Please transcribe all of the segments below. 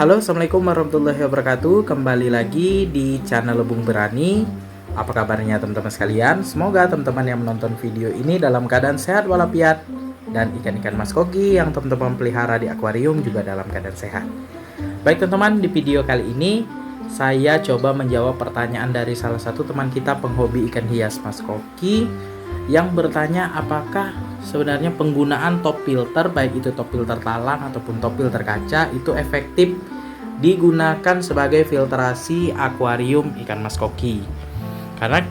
Halo, assalamualaikum warahmatullahi wabarakatuh. Kembali lagi di channel Lebung Berani. Apa kabarnya teman-teman sekalian? Semoga teman-teman yang menonton video ini dalam keadaan sehat walafiat, dan ikan-ikan mas koki yang teman-teman pelihara di akuarium juga dalam keadaan sehat. Baik teman-teman, di video kali ini saya coba menjawab pertanyaan dari salah satu teman kita penghobi ikan hias mas koki yang bertanya apakah sebenarnya penggunaan top filter, baik itu top filter talang ataupun top filter kaca, itu efektif digunakan sebagai filtrasi akuarium ikan mas koki. Karena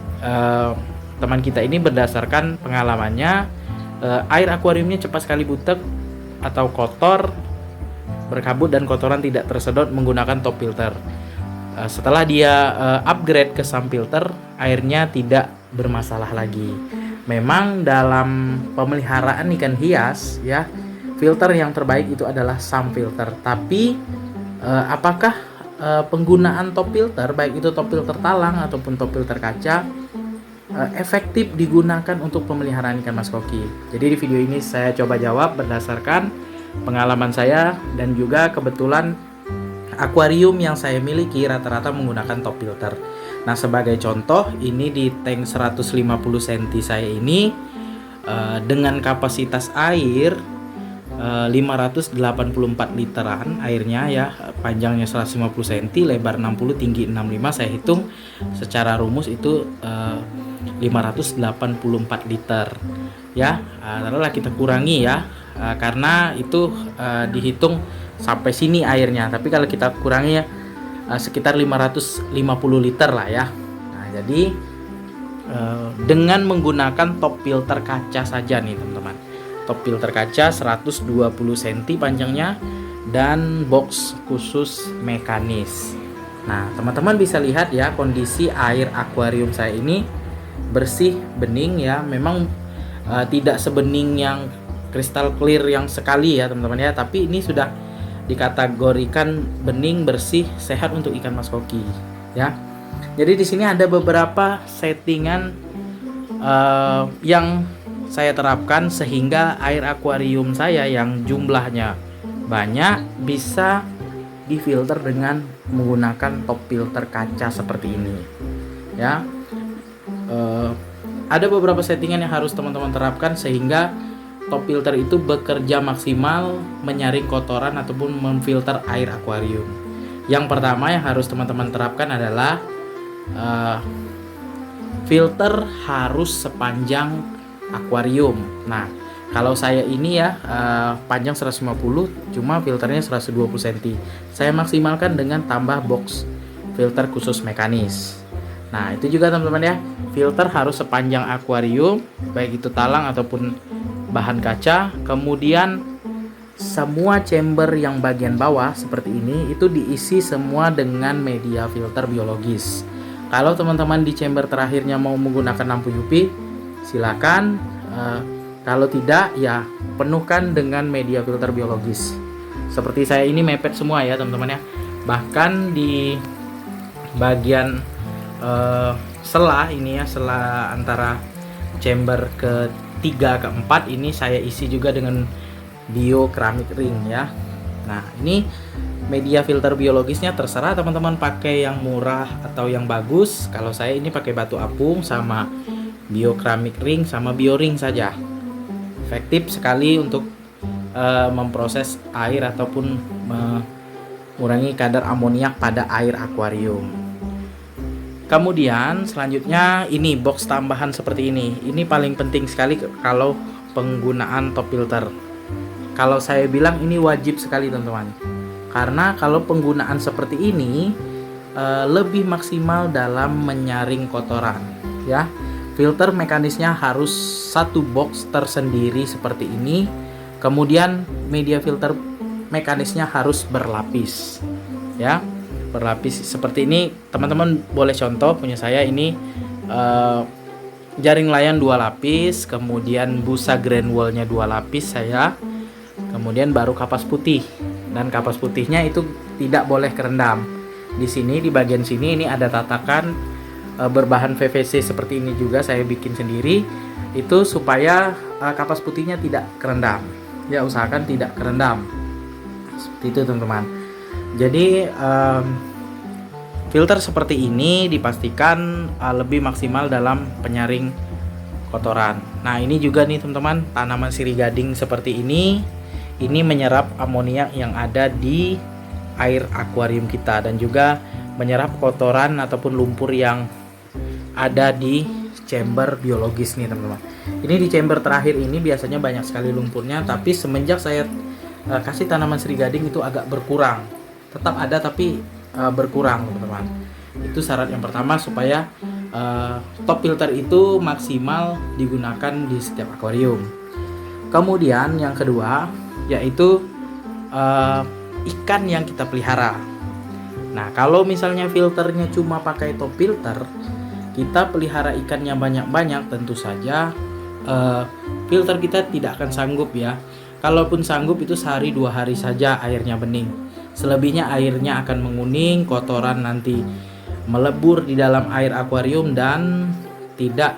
teman kita ini berdasarkan pengalamannya, air akuariumnya cepat sekali butek atau kotor, berkabut dan kotoran tidak tersedot menggunakan top filter. Setelah dia upgrade ke SAM filter, airnya tidak bermasalah lagi. Memang dalam pemeliharaan ikan hias ya, filter yang terbaik itu adalah SAM filter. Tapi apakah penggunaan top filter, baik itu top filter talang ataupun top filter kaca, efektif digunakan untuk pemeliharaan ikan mas koki? Jadi di video ini saya coba jawab berdasarkan pengalaman saya, dan juga kebetulan akuarium yang saya miliki rata-rata menggunakan top filter. Nah, sebagai contoh, ini di tank 150 cm saya ini dengan kapasitas air 584 literan airnya ya, panjangnya 150 cm, lebar 60, tinggi 65. Saya hitung secara rumus itu 584 liter ya. Lalu kita kurangi ya, karena itu dihitung sampai sini airnya, tapi kalau kita kurangi ya sekitar 550 liter lah ya. Nah, jadi dengan menggunakan top filter kaca saja nih teman-teman, top filter kaca 120 cm panjangnya dan box khusus mekanis. Nah, teman-teman bisa lihat ya, kondisi air akuarium saya ini bersih, bening ya. Memang tidak sebening yang kristal clear yang sekali ya teman-teman ya, tapi ini sudah dikategorikan bening, bersih, sehat untuk ikan mas koki ya. Jadi di sini ada beberapa settingan yang saya terapkan sehingga air akuarium saya yang jumlahnya banyak bisa difilter dengan menggunakan top filter kaca seperti ini ya. Ada beberapa settingan yang harus teman-teman terapkan sehingga top filter itu bekerja maksimal menyaring kotoran ataupun memfilter air akuarium. Yang pertama yang harus teman-teman terapkan adalah filter harus sepanjang akuarium. Nah, kalau saya ini ya panjang 150, cuma filternya 120 cm. Saya maksimalkan dengan tambah box filter khusus mekanis. Nah, itu juga teman-teman ya, filter harus sepanjang akuarium, baik itu talang ataupun bahan kaca. Kemudian semua chamber yang bagian bawah seperti ini itu diisi semua dengan media filter biologis. Kalau teman-teman di chamber terakhirnya mau menggunakan lampu UV, silakan. Kalau tidak ya penuhkan dengan media filter biologis. Seperti saya ini mepet semua ya teman-teman ya. Bahkan di bagian sela ini ya, sela antara chamber ke 3 ke 4 ini saya isi juga dengan bio keramik ring ya. Nah, ini media filter biologisnya terserah teman-teman pakai yang murah atau yang bagus. Kalau saya ini pakai batu apung sama bio keramik ring sama bio ring saja. Efektif sekali untuk memproses air ataupun mengurangi kadar amoniak pada air akuarium. Kemudian selanjutnya ini box tambahan seperti ini. Ini paling penting sekali kalau penggunaan top filter. Kalau saya bilang ini wajib sekali teman-teman. Karena kalau penggunaan seperti ini lebih maksimal dalam menyaring kotoran ya. Filter mekanisnya harus satu box tersendiri seperti ini. Kemudian media filter mekanisnya harus berlapis ya. Berlapis seperti ini teman-teman. Boleh contoh punya saya ini jaring layan 2 lapis, kemudian busa granulnya 2 lapis saya, kemudian baru kapas putih, dan kapas putihnya itu tidak boleh kerendam. Di sini di bagian sini ini ada tatakan berbahan PVC seperti ini juga saya bikin sendiri, itu supaya kapas putihnya tidak kerendam ya, usahakan tidak kerendam seperti itu teman-teman. Jadi filter seperti ini dipastikan lebih maksimal dalam penyaring kotoran. Nah, ini juga nih teman-teman, tanaman sirih gading seperti ini menyerap amonia yang ada di air akuarium kita dan juga menyerap kotoran ataupun lumpur yang ada di chamber biologis nih teman-teman. Ini di chamber terakhir ini biasanya banyak sekali lumpurnya, tapi semenjak saya kasih tanaman sirih gading itu agak berkurang. Tetap ada tapi berkurang teman-teman. Itu syarat yang pertama supaya top filter itu maksimal digunakan di setiap akuarium. Kemudian yang kedua yaitu ikan yang kita pelihara. Nah, kalau misalnya filternya cuma pakai top filter, kita pelihara ikannya banyak-banyak, tentu saja filter kita tidak akan sanggup ya. Kalaupun sanggup itu sehari 2 hari saja airnya bening. Selebihnya airnya akan menguning, kotoran nanti melebur di dalam air akuarium dan tidak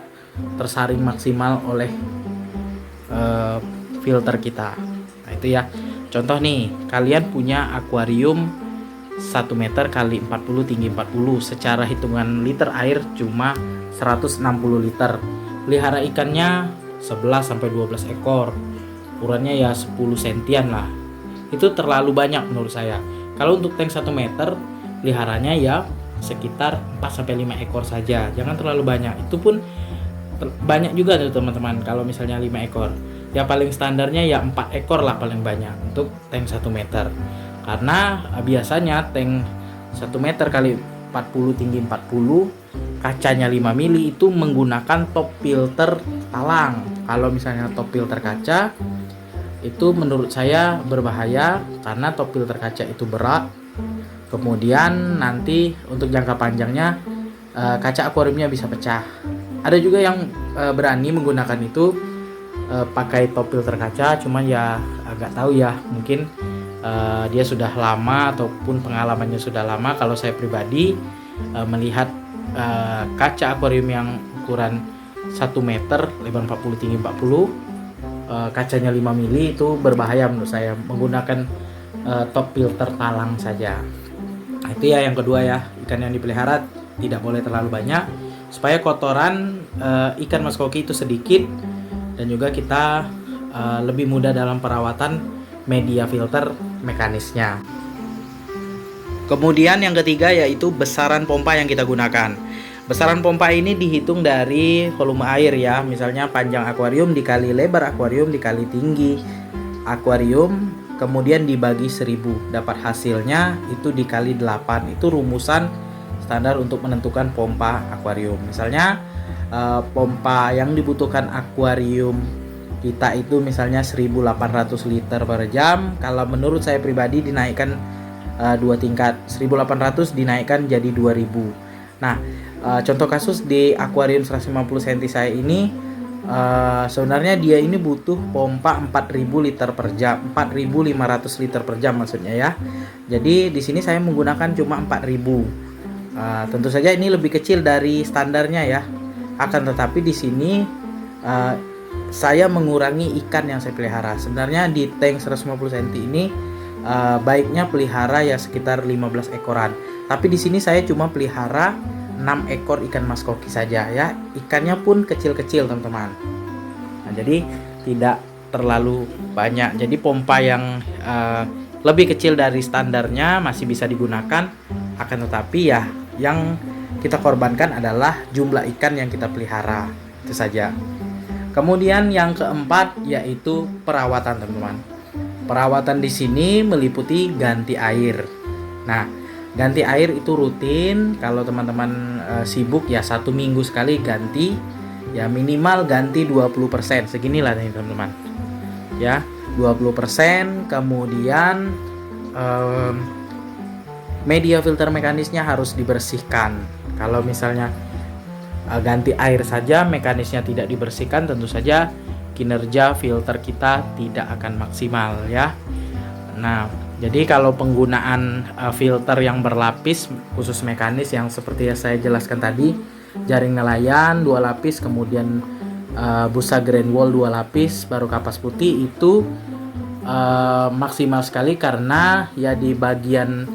tersaring maksimal oleh filter kita. Nah, itu ya. Contoh nih, kalian punya akuarium 1 meter kali 40 tinggi 40, secara hitungan liter air cuma 160 liter. Pelihara ikannya 11 sampai 12 ekor. Ukurannya ya 10 sentian lah. Itu terlalu banyak menurut saya. Kalau untuk tank 1 meter, peliharanya ya sekitar 4 sampai 5 ekor saja. Jangan terlalu banyak. Itu pun banyak juga tuh teman-teman kalau misalnya 5 ekor. Ya paling standarnya ya 4 ekor lah paling banyak untuk tank 1 meter. Karena biasanya tank 1 meter kali 40 tinggi 40, kacanya 5 mili itu menggunakan top filter talang. Kalau misalnya top filter kaca itu menurut saya berbahaya karena top filter kaca itu berat. Kemudian nanti untuk jangka panjangnya kaca akuariumnya bisa pecah. Ada juga yang berani menggunakan itu pakai top filter kaca, cuman ya agak tahu ya, mungkin dia sudah lama ataupun pengalamannya sudah lama. Kalau saya pribadi melihat kaca akuarium yang ukuran 1 meter lebar 40 tinggi 40, kacanya 5 mili itu berbahaya menurut saya, menggunakan top filter talang saja. Nah, itu ya yang kedua ya, ikan yang dipelihara tidak boleh terlalu banyak supaya kotoran ikan mas koki itu sedikit dan juga kita lebih mudah dalam perawatan media filter mekanisnya. Kemudian yang ketiga yaitu besaran pompa yang kita gunakan. Besaran pompa ini dihitung dari volume air ya. Misalnya panjang akuarium dikali lebar akuarium dikali tinggi akuarium, kemudian dibagi 1000. Dapat hasilnya itu dikali 8. Itu rumusan standar untuk menentukan pompa akuarium. Misalnya pompa yang dibutuhkan akuarium kita itu misalnya 1800 liter per jam. Kalau menurut saya pribadi dinaikkan 2 tingkat, 1800 dinaikkan jadi 2000. Nah, contoh kasus di akuarium 150 cm saya ini sebenarnya dia ini butuh pompa 4000 liter per jam, 4500 liter per jam maksudnya ya. Jadi di sini saya menggunakan cuma 4000. Tentu saja ini lebih kecil dari standarnya ya. Akan tetapi di sini saya mengurangi ikan yang saya pelihara. Sebenarnya di tank 150 cm ini baiknya pelihara ya sekitar 15 ekoran. Tapi di sini saya cuma pelihara 6 ekor ikan mas koki saja ya. Ikannya pun kecil-kecil teman-teman. Nah, jadi tidak terlalu banyak. Jadi pompa yang lebih kecil dari standarnya masih bisa digunakan. Akan tetapi ya yang kita korbankan adalah jumlah ikan yang kita pelihara. Itu saja. Kemudian yang keempat yaitu perawatan teman-teman. Perawatan di sini meliputi ganti air. Nah, ganti air itu rutin. Kalau teman-teman sibuk ya 1 minggu sekali ganti. Ya minimal ganti 20%. Seginilah nih teman-teman. Ya, 20%. Kemudian media filter mekanisnya harus dibersihkan. Kalau misalnya ganti air saja mekanisnya tidak dibersihkan, tentu saja kinerja filter kita tidak akan maksimal ya. Nah, jadi kalau penggunaan filter yang berlapis khusus mekanis yang seperti yang saya jelaskan tadi, jaring nelayan 2 lapis, kemudian busa grand wall 2 lapis, baru kapas putih, itu maksimal sekali karena ya di bagian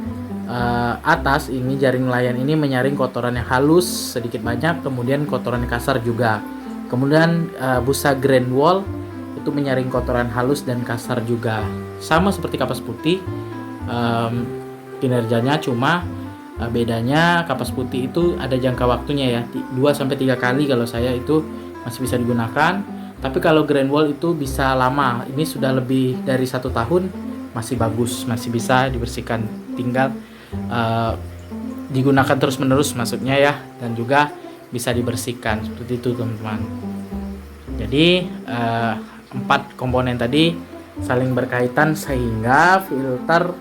atas ini, jaring nelayan ini menyaring kotoran yang halus sedikit banyak, kemudian kotoran yang kasar juga. Kemudian busa Grand Wall itu menyaring kotoran halus dan kasar juga. Sama seperti kapas putih, kinerjanya cuma bedanya kapas putih itu ada jangka waktunya ya, 2-3 kali kalau saya itu masih bisa digunakan. Tapi kalau Grand Wall itu bisa lama, ini sudah lebih dari 1 tahun masih bagus, masih bisa dibersihkan, tinggal digunakan terus menerus maksudnya ya, dan juga bisa dibersihkan seperti itu teman-teman. Jadi 4 komponen tadi saling berkaitan sehingga filter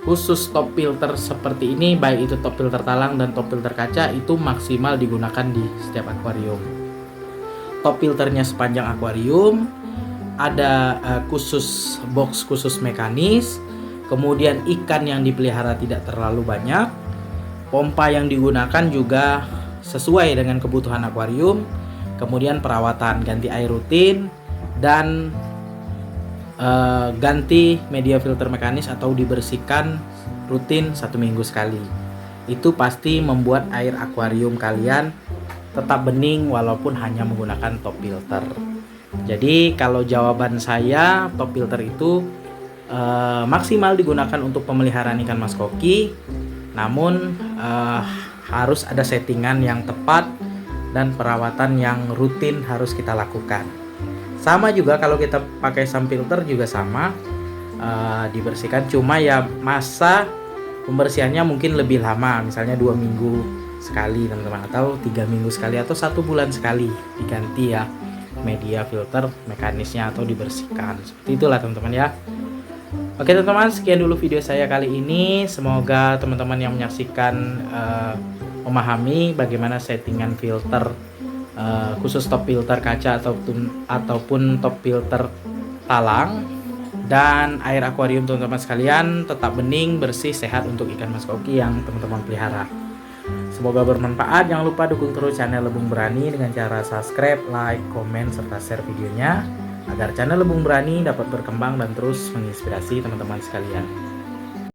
khusus top filter seperti ini, baik itu top filter talang dan top filter kaca, itu maksimal digunakan di setiap akuarium. Top filternya sepanjang akuarium, ada khusus box khusus mekanis, kemudian ikan yang dipelihara tidak terlalu banyak, pompa yang digunakan juga sesuai dengan kebutuhan akuarium, kemudian perawatan ganti air rutin, dan ganti media filter mekanis atau dibersihkan rutin 1 minggu sekali. Itu pasti membuat air akuarium kalian tetap bening walaupun hanya menggunakan top filter. Jadi kalau jawaban saya, top filter itu maksimal digunakan untuk pemeliharaan ikan mas koki, namun harus ada settingan yang tepat dan perawatan yang rutin harus kita lakukan. Sama juga kalau kita pakai sun filter juga sama, dibersihkan, cuma ya masa pembersihannya mungkin lebih lama, misalnya 2 minggu sekali teman-teman, atau 3 minggu sekali, atau 1 bulan sekali diganti ya media filter mekanisnya atau dibersihkan. Seperti itulah teman-teman ya. Oke teman-teman, sekian dulu video saya kali ini. Semoga teman-teman yang menyaksikan memahami bagaimana settingan filter khusus top filter kaca ataupun top filter talang dan air akuarium teman-teman sekalian tetap bening, bersih, sehat untuk ikan mas koki yang teman-teman pelihara. Semoga bermanfaat. Jangan lupa dukung terus channel Lebung Berani dengan cara subscribe, like, komen, serta share videonya agar channel Lebung Berani dapat berkembang dan terus menginspirasi teman-teman sekalian.